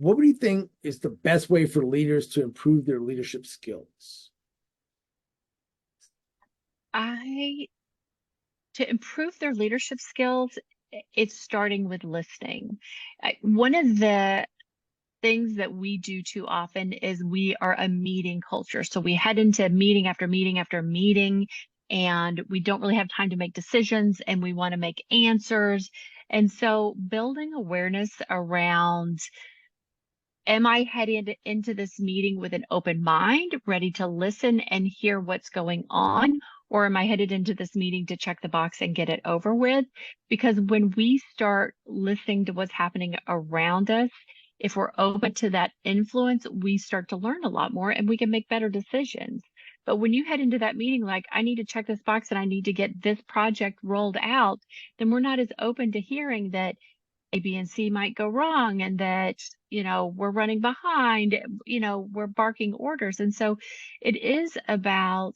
what do you think is the best way for leaders to improve their leadership skills? I To improve their leadership skills, it's starting with listening. One of the things that we do too often is we are a meeting culture. So we head into meeting after meeting after meeting, and we don't really have time to make decisions, and we want to make answers. And so building awareness around, am I headed into this meeting with an open mind, ready to listen and hear what's going on? Or am I headed into this meeting to check the box and get it over with? Because when we start listening to what's happening around us, if we're open to that influence, we start to learn a lot more and we can make better decisions. But when you head into that meeting, like, I need to check this box and I need to get this project rolled out, then we're not as open to hearing that A, B, and C might go wrong and that, we're running behind, we're barking orders. And so it is about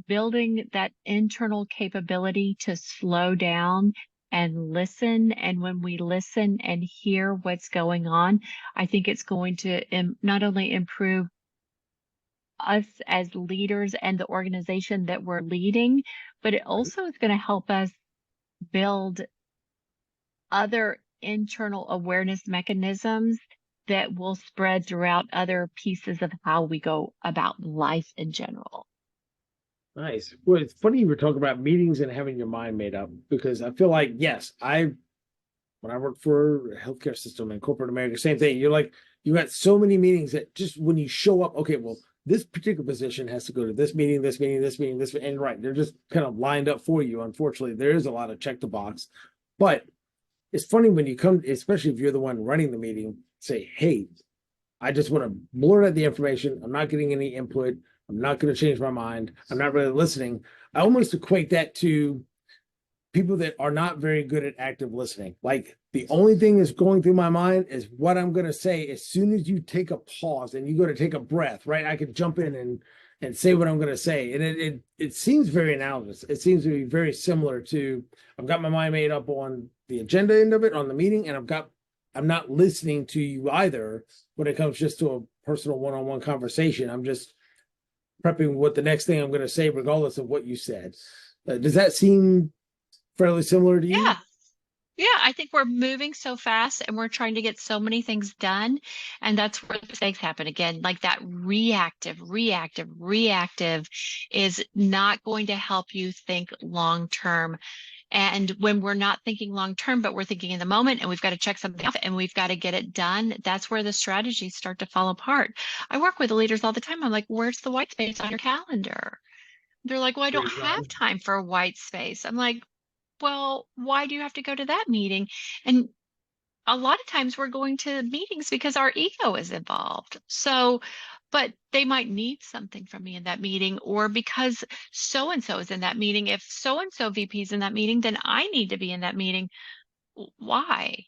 building that internal capability to slow down and listen. And when we listen and hear what's going on, I think it's going to not only improve us as leaders and the organization that we're leading, but it Right. also is going to help us build other internal awareness mechanisms that will spread throughout other pieces of how we go about life in general. Nice. Well, it's funny you were talking about meetings and having your mind made up because I feel like, yes, when I worked for a healthcare system in corporate America, same thing. You're like, you got so many meetings that just when you show up, okay, well, this particular position has to go to this meeting, this meeting, this meeting, this, and right, they're just kind of lined up for you. Unfortunately, there is a lot of check the box, but it's funny when you come, especially if you're the one running the meeting, say, hey, I just want to blurt out the information. I'm not getting any input. I'm not going to change my mind. I'm not really listening. I almost equate that to people that are not very good at active listening. Like the only thing that's going through my mind is what I'm going to say. As soon as you take a pause and you go to take a breath, right? I could jump in and say what I'm going to say. And it seems very analogous. It seems to be very similar to I've got my mind made up on the agenda end of it on the meeting, and I'm not listening to you either when it comes just to a personal one-on-one conversation. I'm just prepping what the next thing I'm going to say, regardless of what you said. Does that seem fairly similar to you? Yeah. Yeah, I think we're moving so fast and we're trying to get so many things done. And that's where the mistakes happen again. Like that reactive is not going to help you think long term. And when we're not thinking long term, but we're thinking in the moment and we've got to check something off and we've got to get it done, that's where the strategies start to fall apart. I work with the leaders all the time. I'm like, where's the white space on your calendar? They're like, well, I There don't you have go. time for a white space. I'm like, well, why do you have to go to that meeting? And a lot of times we're going to meetings because our ego is involved. So, but they might need something from me in that meeting, or because so and so is in that meeting. If so and so VP is in that meeting, then I need to be in that meeting. Why?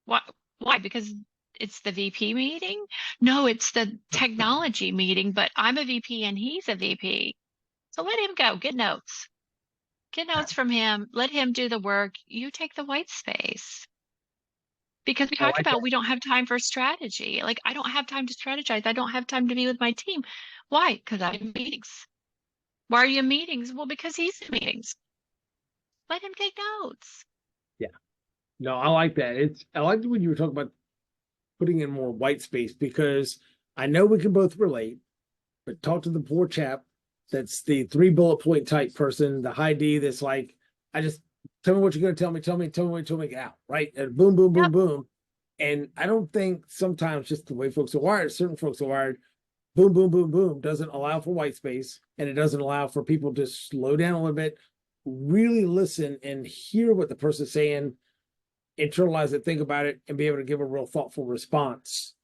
Why? Why? Because it's the VP meeting? No, it's the technology meeting, but I'm a VP and he's a VP. So let him go. Get notes. Get notes from him. Let him do the work. You take the white space. Because we I talked like about that. we don't have time for strategy. Like, I don't have time to strategize. I don't have time to be with my team. Why? Because I'm in meetings. Why are you in meetings? Well, because he's in meetings. Let him take notes. Yeah. No, I like that. I liked when you were talking about putting in more white space because I know we can both relate, but talk to the poor chap that's the three bullet point type person, the high D that's like, I just tell me what you're gonna tell me, tell me what you're get out, right? And boom, boom, boom, Yep. boom. And I don't think sometimes just the way folks are wired, certain folks are wired, boom, boom, boom, boom, doesn't allow for white space and it doesn't allow for people to slow down a little bit, really listen and hear what the person's saying, internalize it, think about it, and be able to give a real thoughtful response